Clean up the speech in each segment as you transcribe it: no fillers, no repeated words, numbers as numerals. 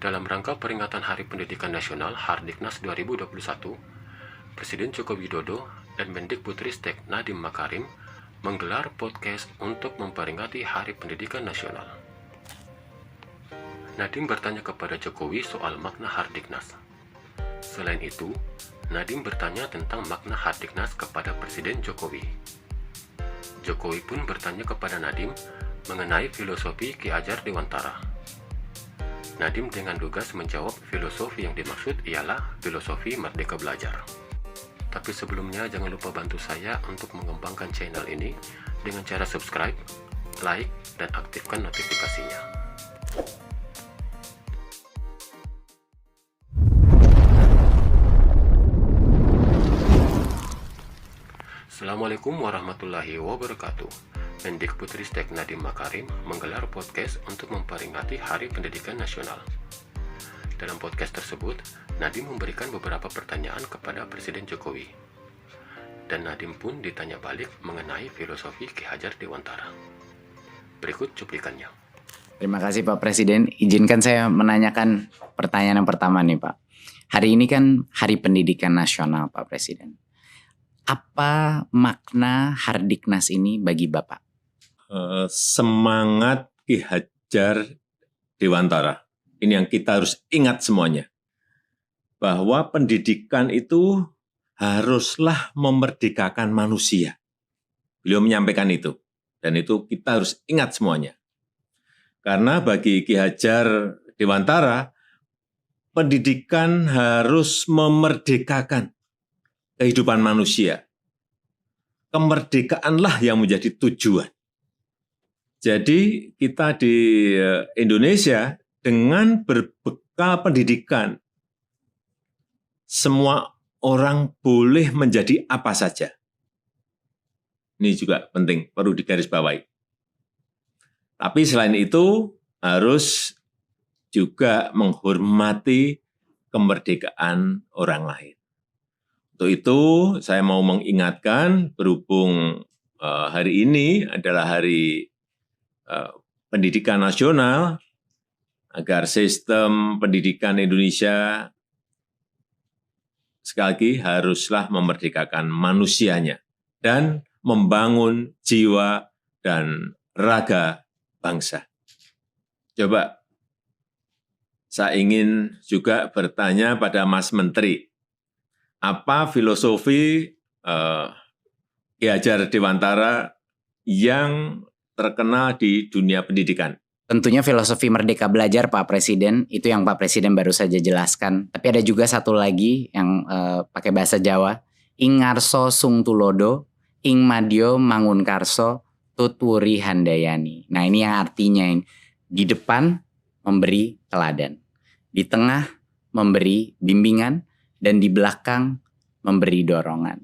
Dalam rangka peringatan Hari Pendidikan Nasional Hardiknas 2021, Presiden Joko Widodo dan Mendikbudristek Nadiem Makarim menggelar podcast untuk memperingati Hari Pendidikan Nasional. Nadiem bertanya kepada Jokowi soal makna Hardiknas. Selain itu, Nadiem bertanya tentang makna Hardiknas kepada Presiden Jokowi. Jokowi pun bertanya kepada Nadiem mengenai filosofi Ki Hajar Dewantara. Nadiem dengan lugas menjawab filosofi yang dimaksud ialah filosofi Merdeka Belajar. Tapi sebelumnya jangan lupa bantu saya untuk mengembangkan channel ini dengan cara subscribe, like, dan aktifkan notifikasinya. Assalamualaikum warahmatullahi wabarakatuh. Mendikbudristek Nadiem Makarim menggelar podcast untuk memperingati Hari Pendidikan Nasional. Dalam podcast tersebut, Nadiem memberikan beberapa pertanyaan kepada Presiden Jokowi. Dan Nadiem pun ditanya balik mengenai filosofi Ki Hajar Dewantara. Berikut cuplikannya. Terima kasih Pak Presiden. Izinkan saya menanyakan pertanyaan yang pertama nih Pak. Hari ini kan Hari Pendidikan Nasional Pak Presiden. Apa makna Hardiknas ini bagi Bapak? Semangat Ki Hajar Dewantara. Ini yang kita harus ingat semuanya. Bahwa pendidikan itu haruslah memerdekakan manusia. Beliau menyampaikan itu. Dan itu kita harus ingat semuanya. Karena bagi Ki Hajar Dewantara, pendidikan harus memerdekakan kehidupan manusia. Kemerdekaanlah yang menjadi tujuan. Jadi kita di Indonesia dengan berbekal pendidikan, semua orang boleh menjadi apa saja. Ini juga penting, perlu digarisbawahi. Tapi selain itu harus juga menghormati kemerdekaan orang lain. Untuk itu saya mau mengingatkan berhubung hari ini adalah hari pendidikan nasional, agar sistem pendidikan Indonesia sekali lagi haruslah memerdekakan manusianya dan membangun jiwa dan raga bangsa. Coba saya ingin juga bertanya pada Mas Menteri, apa filosofi Ki Hajar Dewantara yang terkenal di dunia pendidikan? Tentunya filosofi Merdeka Belajar Pak Presiden, itu yang Pak Presiden baru saja jelaskan. Tapi ada juga satu lagi yang pakai bahasa Jawa, ing ngarso sung tulodo, ing madyo mangun karso, tutwuri handayani. Nah ini yang artinya di depan memberi teladan, di tengah memberi bimbingan, dan di belakang memberi dorongan.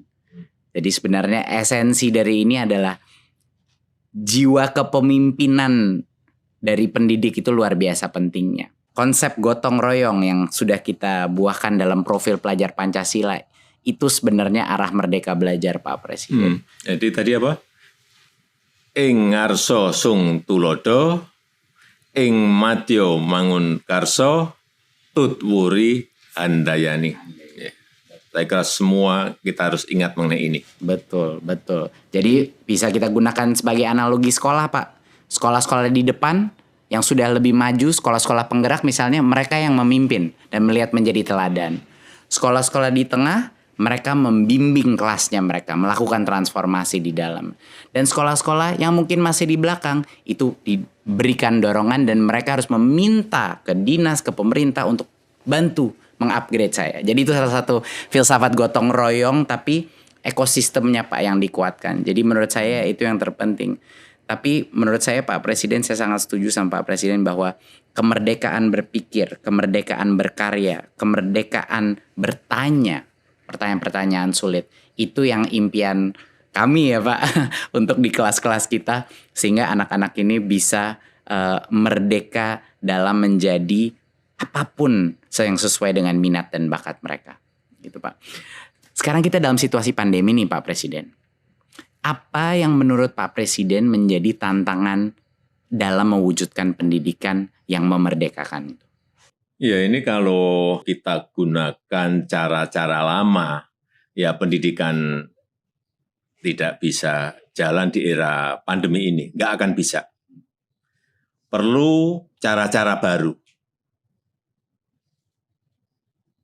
Jadi sebenarnya esensi dari ini adalah jiwa kepemimpinan dari pendidik itu luar biasa pentingnya. Konsep gotong royong yang sudah kita buahkan dalam profil pelajar Pancasila itu sebenarnya arah Merdeka Belajar Pak Presiden. Jadi tadi apa? Ing ngarso sung tulodo, ing madyo mangun karso, tutwuri handayani. Saya kira semua kita harus ingat mengenai ini. Betul, betul. Jadi bisa kita gunakan sebagai analogi sekolah Pak. Sekolah-sekolah di depan yang sudah lebih maju, sekolah-sekolah penggerak misalnya, mereka yang memimpin dan melihat menjadi teladan. Sekolah-sekolah di tengah, mereka membimbing kelasnya mereka, melakukan transformasi di dalam. Dan sekolah-sekolah yang mungkin masih di belakang, itu diberikan dorongan dan mereka harus meminta ke dinas, ke pemerintah untuk bantu mengupgrade saya. Jadi itu salah satu filsafat gotong royong, tapi ekosistemnya Pak yang dikuatkan. Jadi menurut saya itu yang terpenting. Tapi menurut saya Pak Presiden, saya sangat setuju sama Pak Presiden bahwa kemerdekaan berpikir, kemerdekaan berkarya, kemerdekaan bertanya, pertanyaan-pertanyaan sulit, itu yang impian kami ya Pak untuk di kelas-kelas kita, sehingga anak-anak ini bisa merdeka dalam menjadi apapun yang sesuai dengan minat dan bakat mereka, gitu Pak. Sekarang kita dalam situasi pandemi nih Pak Presiden. Apa yang menurut Pak Presiden menjadi tantangan dalam mewujudkan pendidikan yang memerdekakan itu? Ya ini kalau kita gunakan cara-cara lama, ya pendidikan tidak bisa jalan di era pandemi ini, nggak akan bisa. Perlu cara-cara baru,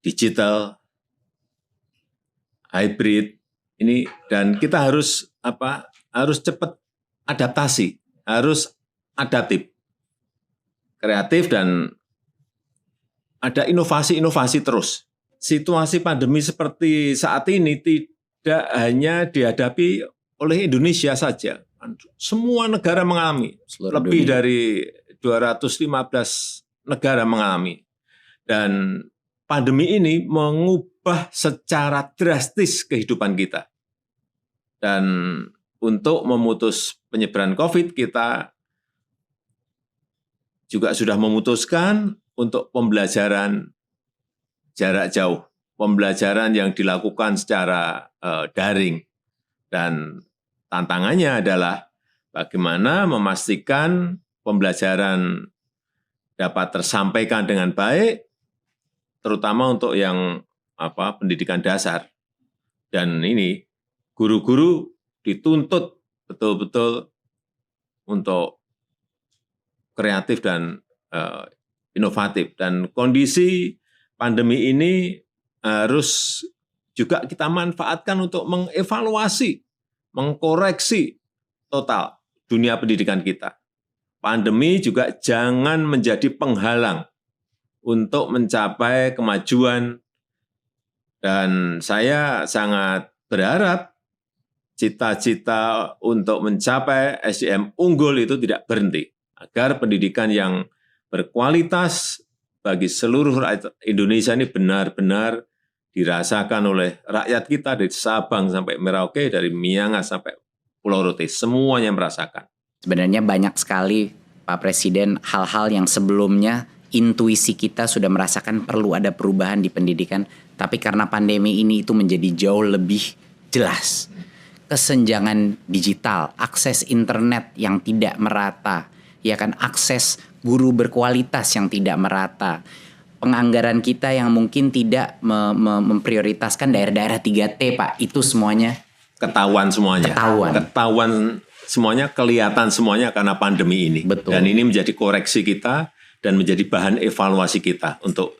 digital, hybrid, ini dan kita harus harus cepat adaptasi, harus adaptif, kreatif dan ada inovasi-inovasi terus. Situasi pandemi seperti saat ini tidak hanya dihadapi oleh Indonesia saja. Semua negara mengalami, Seluruh lebih dunia. dari 215 negara mengalami. Dan pandemi ini mengubah secara drastis kehidupan kita. Dan untuk memutus penyebaran COVID, kita juga sudah memutuskan untuk pembelajaran jarak jauh, pembelajaran yang dilakukan secara daring. Dan tantangannya adalah bagaimana memastikan pembelajaran dapat tersampaikan dengan baik, terutama untuk yang pendidikan dasar. Dan ini guru-guru dituntut betul-betul untuk kreatif dan inovatif. Dan kondisi pandemi ini harus juga kita manfaatkan untuk mengevaluasi, mengkoreksi total dunia pendidikan kita. Pandemi juga jangan menjadi penghalang untuk mencapai kemajuan. Dan saya sangat berharap cita-cita untuk mencapai SDM unggul itu tidak berhenti. Agar pendidikan yang berkualitas bagi seluruh rakyat Indonesia ini benar-benar dirasakan oleh rakyat kita dari Sabang sampai Merauke, dari Miangas sampai Pulau Rote, semuanya merasakan. Sebenarnya banyak sekali Pak Presiden hal-hal yang sebelumnya intuisi kita sudah merasakan perlu ada perubahan di pendidikan, tapi karena pandemi ini itu menjadi jauh lebih jelas. Kesenjangan digital, akses internet yang tidak merata, ya kan, akses guru berkualitas yang tidak merata, penganggaran kita yang mungkin tidak memprioritaskan daerah-daerah 3T, Pak, itu semuanya Ketahuan semuanya. Ketahuan semuanya, kelihatan semuanya karena pandemi ini. Betul. Dan ini menjadi koreksi kita dan menjadi bahan evaluasi kita untuk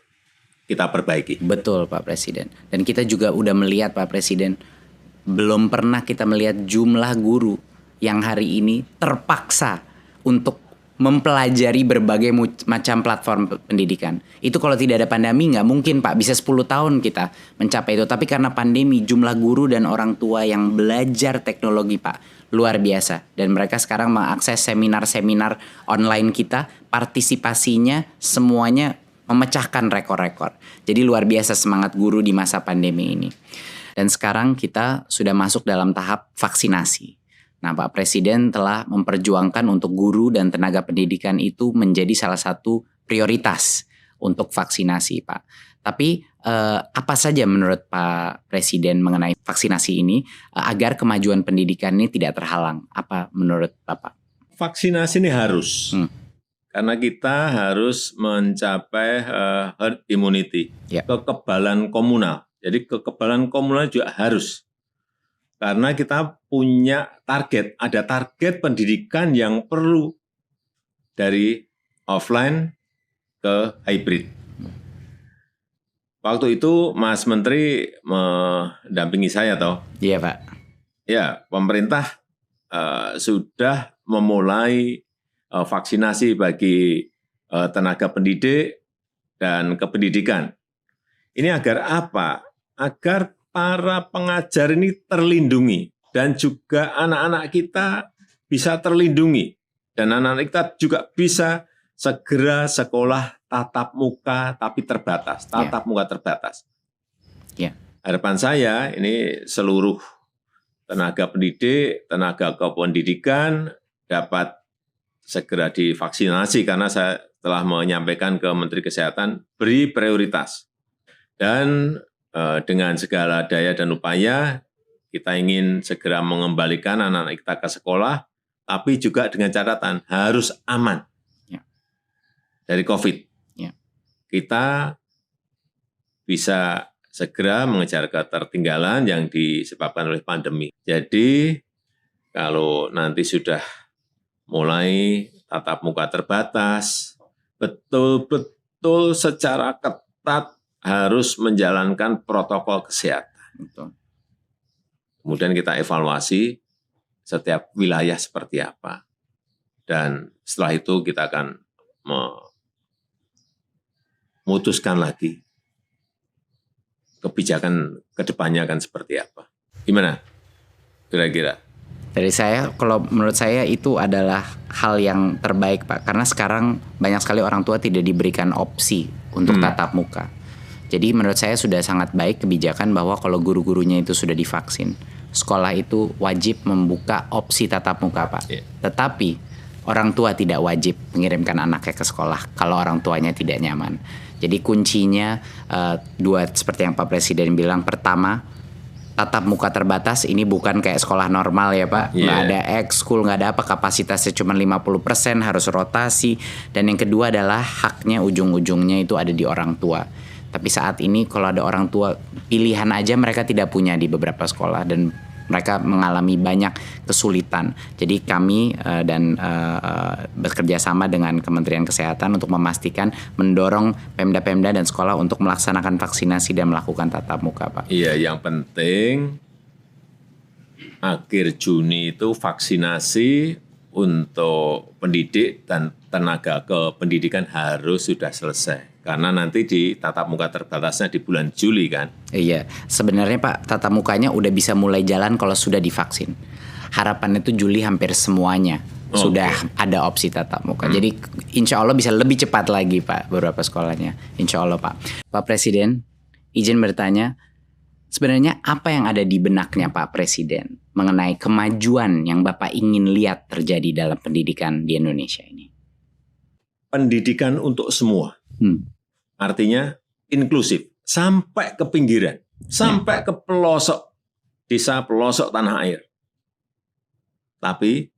kita perbaiki. Betul, Pak Presiden. Dan kita juga udah melihat, Pak Presiden, belum pernah kita melihat jumlah guru yang hari ini terpaksa untuk mempelajari berbagai macam platform pendidikan. Itu kalau tidak ada pandemi nggak mungkin, Pak. Bisa 10 tahun kita mencapai itu. Tapi karena pandemi, jumlah guru dan orang tua yang belajar teknologi, Pak, luar biasa. Dan mereka sekarang mengakses seminar-seminar online kita, partisipasinya semuanya memecahkan rekor-rekor. Jadi luar biasa semangat guru di masa pandemi ini. Dan sekarang kita sudah masuk dalam tahap vaksinasi. Nah, Pak Presiden telah memperjuangkan untuk guru dan tenaga pendidikan itu menjadi salah satu prioritas untuk vaksinasi, Pak. Tapi apa saja menurut Pak Presiden mengenai vaksinasi ini agar kemajuan pendidikan ini tidak terhalang? Apa menurut Bapak? Vaksinasi ini harus. Karena kita harus mencapai herd immunity, kekebalan komunal. Jadi kekebalan komunal juga harus. Karena kita punya target, ada target pendidikan yang perlu dari offline ke hybrid. Waktu itu Mas Menteri mendampingi saya toh. Iya, Pak. Ya, pemerintah sudah memulai vaksinasi bagi tenaga pendidik dan kependidikan. Ini agar apa? Agar para pengajar ini terlindungi dan juga anak-anak kita bisa terlindungi dan anak-anak kita juga bisa segera sekolah tatap muka tapi terbatas, muka terbatas. Harapan saya ini seluruh tenaga pendidik, tenaga kependidikan dapat segera divaksinasi karena saya telah menyampaikan ke Menteri Kesehatan beri prioritas. Dan dengan segala daya dan upaya, kita ingin segera mengembalikan anak-anak kita ke sekolah, tapi juga dengan catatan harus aman dari COVID. kita bisa segera mengejar ketertinggalan yang disebabkan oleh pandemi. Jadi kalau nanti sudah mulai tatap muka terbatas, betul-betul secara ketat harus menjalankan protokol kesehatan. Betul. Kemudian kita evaluasi setiap wilayah seperti apa. Dan setelah itu kita akan memutuskan lagi kebijakan ke depannya akan seperti apa. Gimana kira-kira? Dari saya, kalau menurut saya itu adalah hal yang terbaik Pak. Karena sekarang banyak sekali orang tua tidak diberikan opsi untuk tatap muka. Jadi menurut saya sudah sangat baik kebijakan bahwa kalau guru-gurunya itu sudah divaksin, sekolah itu wajib membuka opsi tatap muka Pak. Tetapi orang tua tidak wajib mengirimkan anaknya ke sekolah kalau orang tuanya tidak nyaman. Jadi kuncinya dua seperti yang Pak Presiden bilang. Pertama, tatap muka terbatas ini bukan kayak sekolah normal ya Pak. Nggak ada ekskul, nggak ada apa, kapasitasnya cuma 50%, harus rotasi. Dan yang kedua adalah haknya ujung-ujungnya itu ada di orang tua. Tapi saat ini kalau ada orang tua, pilihan aja mereka tidak punya di beberapa sekolah dan mereka mengalami banyak kesulitan. Jadi kami bekerja sama dengan Kementerian Kesehatan untuk memastikan mendorong Pemda-Pemda dan sekolah untuk melaksanakan vaksinasi dan melakukan tatap muka, Pak. Iya, yang penting akhir Juni itu vaksinasi untuk pendidik dan tenaga kependidikan harus sudah selesai. Karena nanti di tatap muka terbatasnya di bulan Juli kan. Iya, sebenarnya Pak, tatap mukanya udah bisa mulai jalan kalau sudah divaksin. Harapannya itu Juli hampir semuanya sudah ada opsi tatap muka. Jadi insya Allah bisa lebih cepat lagi Pak beberapa sekolahnya. Insya Allah Pak. Pak Presiden, izin bertanya, sebenarnya apa yang ada di benaknya Pak Presiden mengenai kemajuan yang Bapak ingin lihat terjadi dalam pendidikan di Indonesia ini? Pendidikan untuk semua. Artinya inklusif sampai ke pinggiran, sampai ke pelosok desa, pelosok tanah air. Tapi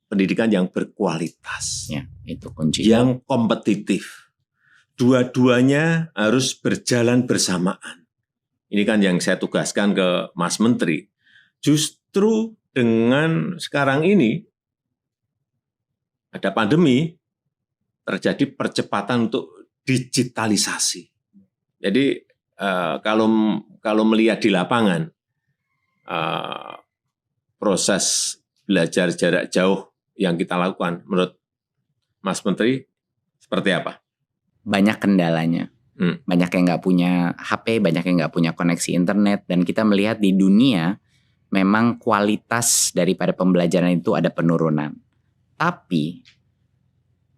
pendidikan yang berkualitas, Ya, itu kunci. yang kompetitif. Dua-duanya harus berjalan bersamaan. Ini kan yang saya tugaskan ke Mas Menteri. Justru dengan sekarang ini ada pandemi, terjadi percepatan untuk digitalisasi. Jadi kalau melihat di lapangan proses belajar jarak jauh yang kita lakukan, menurut Mas Menteri seperti apa? Banyak kendalanya. Banyak yang nggak punya HP, banyak yang nggak punya koneksi internet, dan kita melihat di dunia memang kualitas daripada pembelajaran itu ada penurunan. Tapi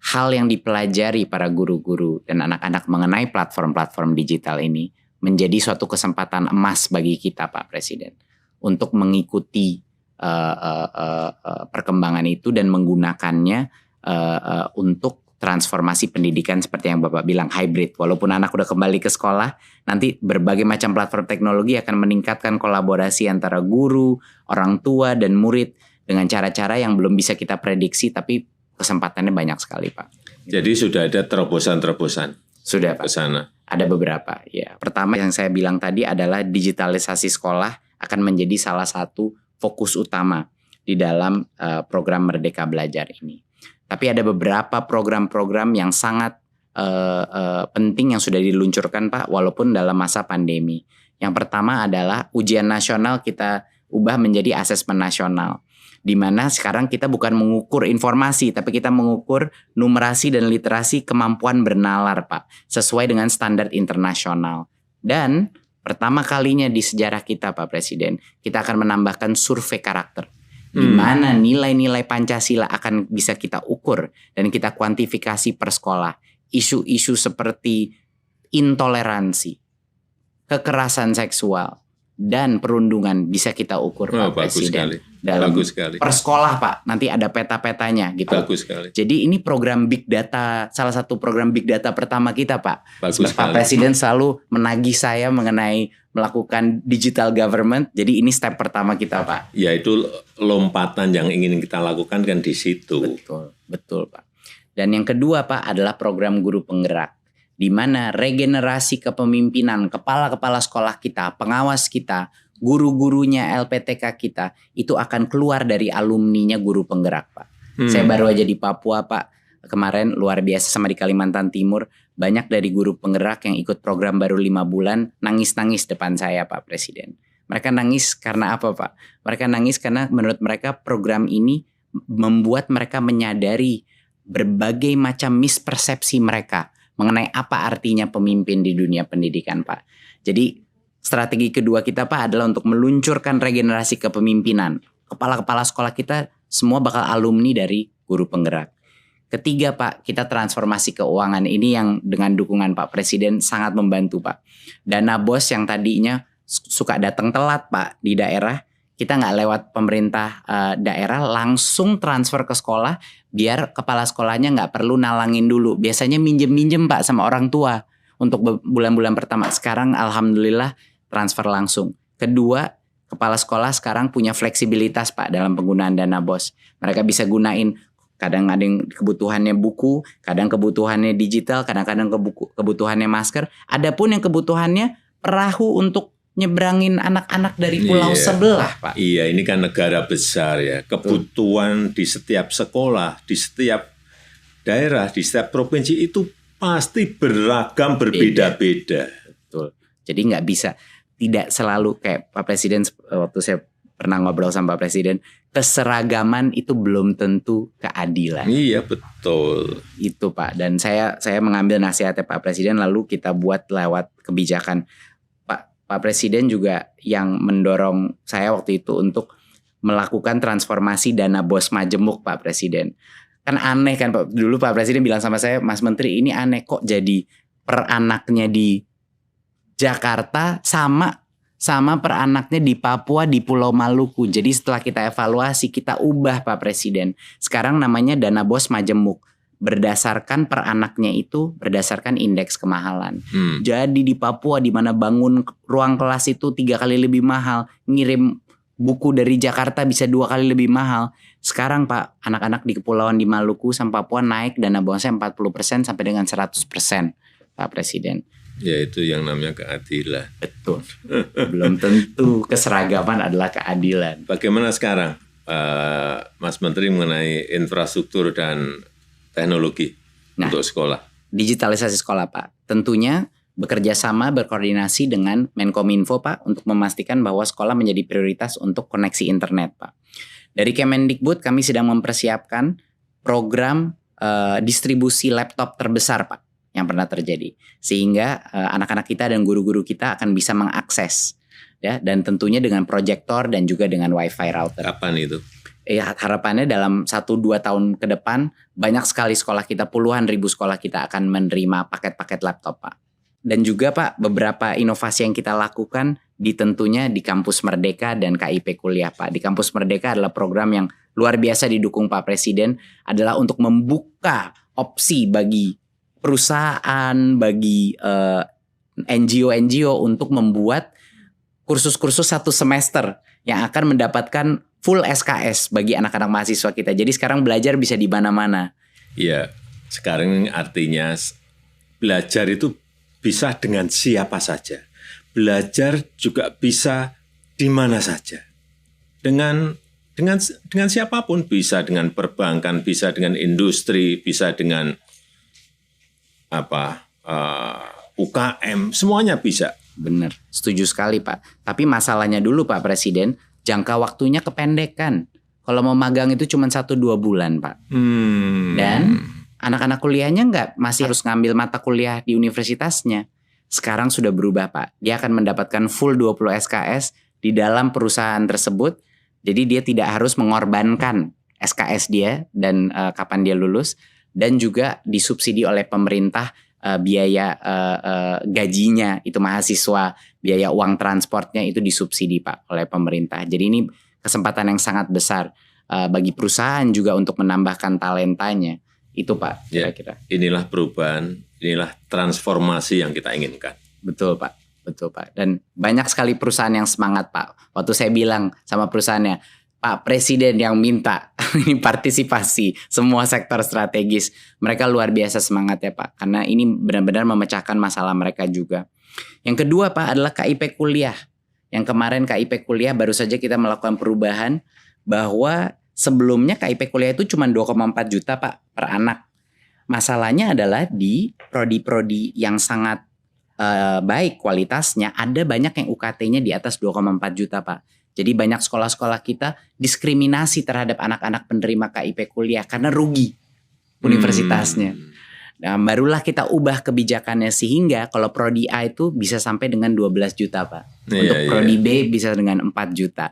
hal yang dipelajari para guru-guru dan anak-anak mengenai platform-platform digital ini menjadi suatu kesempatan emas bagi kita Pak Presiden untuk mengikuti perkembangan itu dan menggunakannya untuk transformasi pendidikan seperti yang Bapak bilang, hybrid. Walaupun anak udah kembali ke sekolah, nanti berbagai macam platform teknologi akan meningkatkan kolaborasi antara guru, orang tua, dan murid dengan cara-cara yang belum bisa kita prediksi, tapi kesempatannya banyak sekali Pak. Jadi sudah ada terobosan-terobosan. Sudah Pak. Ke sana. Ada beberapa. Ya, pertama yang saya bilang tadi adalah digitalisasi sekolah akan menjadi salah satu fokus utama di dalam program Merdeka Belajar ini. Tapi ada beberapa program-program yang sangat penting yang sudah diluncurkan Pak, walaupun dalam masa pandemi. Yang pertama adalah ujian nasional kita ubah menjadi asesmen nasional, di mana sekarang kita bukan mengukur informasi, tapi kita mengukur numerasi dan literasi kemampuan bernalar Pak, sesuai dengan standar internasional. Dan pertama kalinya di sejarah kita Pak Presiden, kita akan menambahkan survei karakter, di mana nilai-nilai Pancasila akan bisa kita ukur dan kita kuantifikasi per sekolah. Isu-isu seperti intoleransi, kekerasan seksual, dan perundungan bisa kita ukur Pak Presiden. Dalam per sekolah Pak, nanti ada peta-petanya gitu. Bagus sekali. Jadi ini program Big Data, salah satu program Big Data pertama kita Pak. Bagus Pak sekali. Presiden selalu menagih saya mengenai melakukan digital government. Jadi ini step pertama kita Pak. Ya itu lompatan yang ingin kita lakukan kan di situ. Betul Pak. Dan yang kedua Pak adalah program guru penggerak, di mana regenerasi kepemimpinan kepala-kepala sekolah kita, pengawas kita, guru-gurunya LPTK kita itu akan keluar dari alumninya guru penggerak Pak. Saya baru aja di Papua Pak, kemarin luar biasa, sama di Kalimantan Timur, banyak dari guru penggerak yang ikut program baru 5 bulan nangis-nangis depan saya Pak Presiden. Mereka nangis karena apa Pak? Mereka nangis karena menurut mereka program ini membuat mereka menyadari berbagai macam mispersepsi mereka mengenai apa artinya pemimpin di dunia pendidikan Pak. Jadi strategi kedua kita Pak adalah untuk meluncurkan regenerasi kepemimpinan. Kepala-kepala sekolah kita semua bakal alumni dari guru penggerak. Ketiga Pak, kita transformasi keuangan. Ini yang dengan dukungan Pak Presiden sangat membantu Pak. Dana BOS yang tadinya suka datang telat Pak di daerah, kita nggak lewat pemerintah daerah, langsung transfer ke sekolah biar kepala sekolahnya nggak perlu nalangin dulu. Biasanya minjem-minjem Pak sama orang tua untuk bulan-bulan pertama. Sekarang alhamdulillah transfer langsung. Kedua, kepala sekolah sekarang punya fleksibilitas Pak dalam penggunaan dana BOS. Mereka bisa gunain, kadang ada yang kebutuhannya buku, kadang kebutuhannya digital, kadang-kadang kebutuhannya masker. Adapun yang kebutuhannya perahu untuk nyebrangin anak-anak dari pulau sebelah Pak. Iya, ini kan negara besar ya. Kebutuhan di setiap sekolah, di setiap daerah, di setiap provinsi itu pasti beragam, berbeda-beda. Betul. Jadi nggak bisa, tidak selalu kayak Pak Presiden, waktu saya pernah ngobrol sama Pak Presiden, keseragaman itu belum tentu keadilan. Iya, betul. Itu Pak. Dan saya mengambil nasihatnya Pak Presiden lalu kita buat lewat kebijakan. Pak Presiden juga yang mendorong saya waktu itu untuk melakukan transformasi dana BOS Majemuk Pak Presiden. Kan aneh kan Pak, dulu Pak Presiden bilang sama saya, Mas Menteri ini aneh kok jadi per anaknya di Jakarta sama per anaknya di Papua, di Pulau Maluku. Jadi setelah kita evaluasi, kita ubah Pak Presiden. Sekarang namanya dana BOS Majemuk. Berdasarkan per anaknya itu berdasarkan indeks kemahalan. Jadi di Papua di mana bangun ruang kelas itu 3 kali lebih mahal, ngirim buku dari Jakarta bisa 2 kali lebih mahal. Sekarang Pak, anak-anak di kepulauan di Maluku sama Papua naik dana BOS-nya 40% sampai dengan 100% Pak Presiden. Ya itu yang namanya keadilan. Betul. Belum tentu keseragaman adalah keadilan. Bagaimana sekarang Mas Menteri mengenai infrastruktur dan teknologi untuk sekolah? Digitalisasi sekolah Pak. Tentunya bekerja sama, berkoordinasi dengan Menkominfo Pak untuk memastikan bahwa sekolah menjadi prioritas untuk koneksi internet Pak. Dari Kemendikbud kami sedang mempersiapkan program distribusi laptop terbesar Pak yang pernah terjadi. Sehingga anak-anak kita dan guru-guru kita akan bisa mengakses. Ya, dan tentunya dengan proyektor dan juga dengan wifi router. Kapan itu? Harapannya dalam 1-2 tahun ke depan banyak sekali sekolah kita, puluhan ribu sekolah kita akan menerima paket-paket laptop Pak. Dan juga Pak, beberapa inovasi yang kita lakukan tentunya di Kampus Merdeka dan KIP Kuliah Pak. Di Kampus Merdeka adalah program yang luar biasa didukung Pak Presiden, adalah untuk membuka opsi bagi perusahaan, bagi NGO-NGO untuk membuat kursus-kursus 1 semester yang akan mendapatkan full SKS bagi anak-anak mahasiswa kita. Jadi sekarang belajar bisa di mana-mana. Iya, sekarang artinya belajar itu bisa dengan siapa saja. Belajar juga bisa di mana saja. Dengan siapapun, bisa dengan perbankan, bisa dengan industri, bisa dengan UKM, semuanya bisa. Benar, setuju sekali Pak. Tapi masalahnya dulu Pak Presiden, jangka waktunya kependekan. Kalau mau magang itu cuma 1-2 bulan Pak. Dan anak-anak kuliahnya masih harus ngambil mata kuliah di universitasnya. Sekarang sudah berubah Pak. Dia akan mendapatkan full 20 SKS di dalam perusahaan tersebut. Jadi dia tidak harus mengorbankan SKS dia dan kapan dia lulus. Dan juga disubsidi oleh pemerintah biaya gajinya itu mahasiswa, biaya uang transportnya itu disubsidi Pak oleh pemerintah. Jadi ini kesempatan yang sangat besar bagi perusahaan juga untuk menambahkan talentanya. Itu Pak kira-kira. Inilah perubahan, inilah transformasi yang kita inginkan. Betul Pak, betul Pak. Dan banyak sekali perusahaan yang semangat Pak. Waktu saya bilang sama perusahaannya, Pak Presiden yang minta ini partisipasi semua sektor strategis. Mereka luar biasa semangat ya Pak, karena ini benar-benar memecahkan masalah mereka juga. Yang kedua Pak adalah KIP kuliah. Yang kemarin KIP kuliah baru saja kita melakukan perubahan bahwa sebelumnya KIP kuliah itu cuma 2,4 juta Pak per anak. Masalahnya adalah di prodi-prodi yang sangat baik kualitasnya, ada banyak yang UKT-nya di atas 2,4 juta Pak. Jadi banyak sekolah-sekolah kita diskriminasi terhadap anak-anak penerima KIP kuliah karena rugi universitasnya. Nah, barulah kita ubah kebijakannya sehingga kalau prodi A itu bisa sampai dengan 12 juta Pak. Untuk prodi B bisa dengan 4 juta.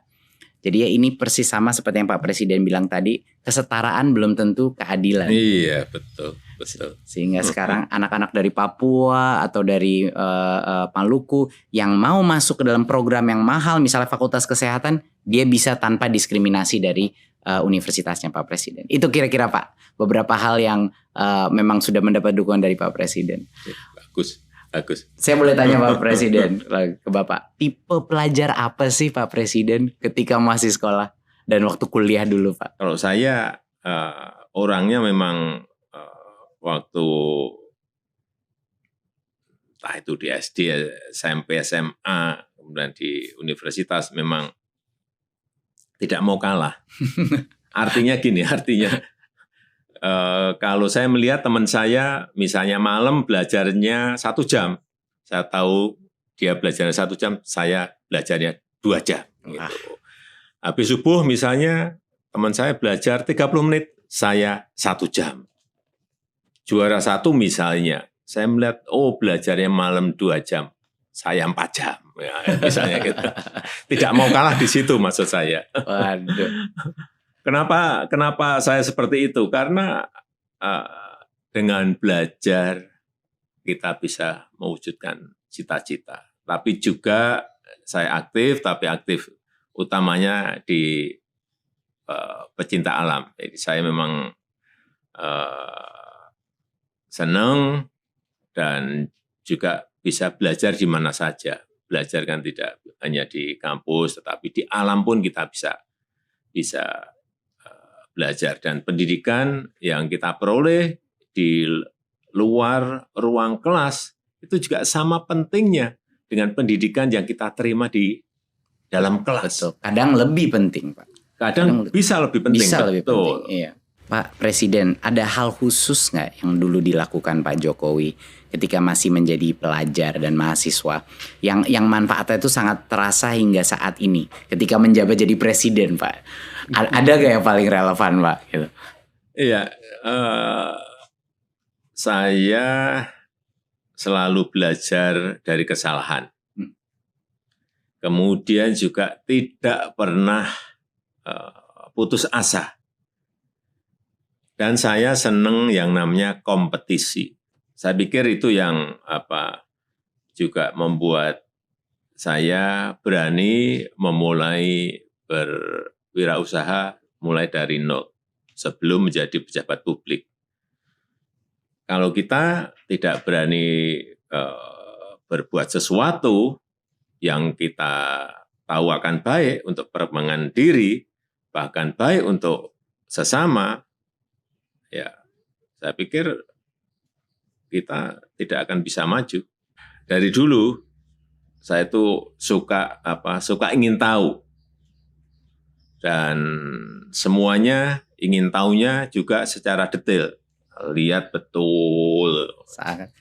Jadi ya ini persis sama seperti yang Pak Presiden bilang tadi, kesetaraan belum tentu keadilan. Iya, betul. Sehingga sekarang anak-anak dari Papua atau dari Maluku yang mau masuk ke dalam program yang mahal, misalnya Fakultas Kesehatan, dia bisa tanpa diskriminasi dari universitasnya Pak Presiden. Itu kira-kira Pak, beberapa hal yang memang sudah mendapat dukungan dari Pak Presiden. Bagus. Saya boleh tanya Pak Presiden ke Bapak, tipe pelajar apa sih Pak Presiden ketika masih sekolah dan waktu kuliah dulu Pak? Kalau saya orangnya memang waktu entah itu di SD, SMP, SMA, kemudian di universitas memang tidak mau kalah. Artinya gini, kalau saya melihat teman saya misalnya malam belajarnya 1 jam, saya tahu dia belajarnya 1 jam, saya belajarnya 2 jam. Gitu. Habis subuh misalnya teman saya belajar 30 menit, saya 1 jam. Juara 1 misalnya, saya melihat belajarnya malam 2 jam, saya 4 jam. Ya, misalnya gitu. Tidak mau kalah di situ maksud saya. Waduh. Kenapa saya seperti itu? Karena dengan belajar kita bisa mewujudkan cita-cita. Tapi juga saya aktif, tapi aktif utamanya di pecinta alam. Jadi saya memang senang dan juga bisa belajar di mana saja. Belajar kan tidak hanya di kampus, tetapi di alam pun kita bisa belajar. Dan pendidikan yang kita peroleh di luar ruang kelas itu juga sama pentingnya dengan pendidikan yang kita terima di dalam kelas. Betul. Kadang lebih penting Pak. Kadang bisa lebih penting. Bisa betul. lebih penting, iya. Pak Presiden, ada hal khusus nggak yang dulu dilakukan Pak Jokowi ketika masih menjadi pelajar dan mahasiswa yang manfaatnya itu sangat terasa hingga saat ini ketika menjabat jadi presiden Pak? Ada nggak yang paling relevan Pak? Gitu. Iya, saya selalu belajar dari kesalahan. Kemudian juga tidak pernah putus asa. Dan saya senang yang namanya kompetisi. Saya pikir itu yang juga membuat saya berani memulai berwirausaha mulai dari nol sebelum menjadi pejabat publik. Kalau kita tidak berani berbuat sesuatu yang kita tahu akan baik untuk perkembangan diri, bahkan baik untuk sesama, ya, saya pikir kita tidak akan bisa maju. Dari dulu saya itu suka ingin tahu dan semuanya ingin tahunya juga secara detail, lihat betul. Sangat.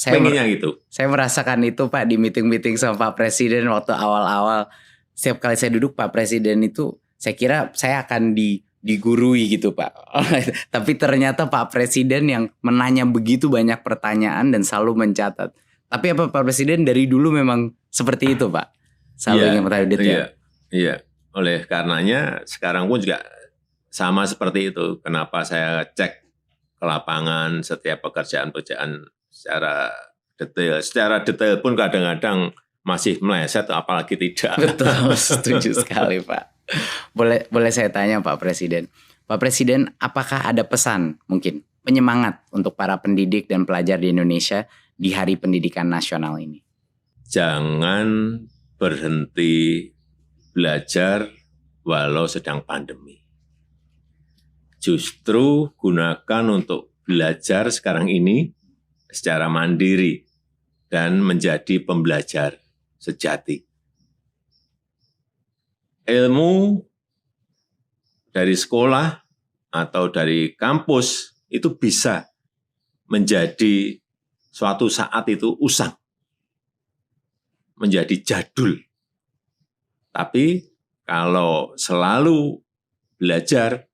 Pengennya gitu. Saya merasakan itu Pak di meeting-meeting sama Pak Presiden waktu awal-awal. Setiap kali saya duduk Pak Presiden itu, saya kira saya akan digurui gitu Pak. Tapi ternyata Pak Presiden yang menanya begitu banyak pertanyaan dan selalu mencatat. Tapi apa Pak Presiden dari dulu memang seperti itu Pak? Selalu ingin mengetahui detail. Iya. Oleh karenanya sekarang pun juga sama seperti itu. Kenapa saya cek ke lapangan setiap pekerjaan-pekerjaan secara detail. Secara detail pun kadang-kadang masih meleset apalagi tidak. Betul, setuju sekali Pak. Boleh saya tanya Pak Presiden. Pak Presiden, apakah ada pesan mungkin penyemangat untuk para pendidik dan pelajar di Indonesia di Hari Pendidikan Nasional ini? Jangan berhenti belajar walau sedang pandemi. Justru gunakan untuk belajar sekarang ini secara mandiri dan menjadi pembelajar sejati. Ilmu dari sekolah atau dari kampus itu bisa menjadi suatu saat itu usang, menjadi jadul. Tapi kalau selalu belajar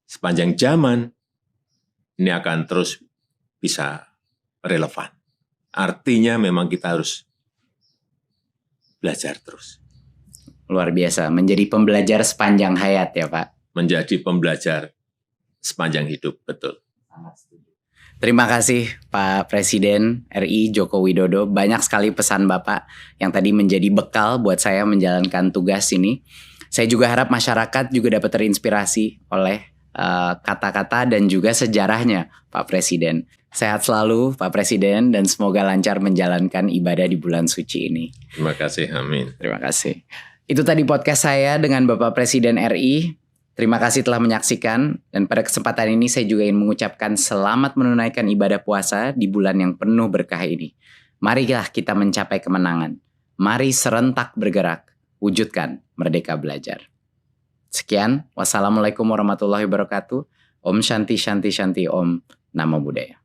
sepanjang zaman, ini akan terus bisa relevan. Artinya memang kita harus belajar terus. Luar biasa, menjadi pembelajar sepanjang hayat ya Pak. Menjadi pembelajar sepanjang hidup, betul. Terima kasih Pak Presiden RI Joko Widodo. Banyak sekali pesan Bapak yang tadi menjadi bekal buat saya menjalankan tugas ini. Saya juga harap masyarakat juga dapat terinspirasi oleh kata-kata dan juga sejarahnya Pak Presiden. Sehat selalu Pak Presiden dan semoga lancar menjalankan ibadah di bulan suci ini. Terima kasih, amin. Terima kasih. Itu tadi podcast saya dengan Bapak Presiden RI. Terima kasih telah menyaksikan dan pada kesempatan ini saya juga ingin mengucapkan selamat menunaikan ibadah puasa di bulan yang penuh berkah ini. Marilah kita mencapai kemenangan. Mari serentak bergerak, wujudkan Merdeka Belajar. Sekian, wassalamualaikum warahmatullahi wabarakatuh. Om Shanti Shanti Shanti Om. Namo Buddhaya.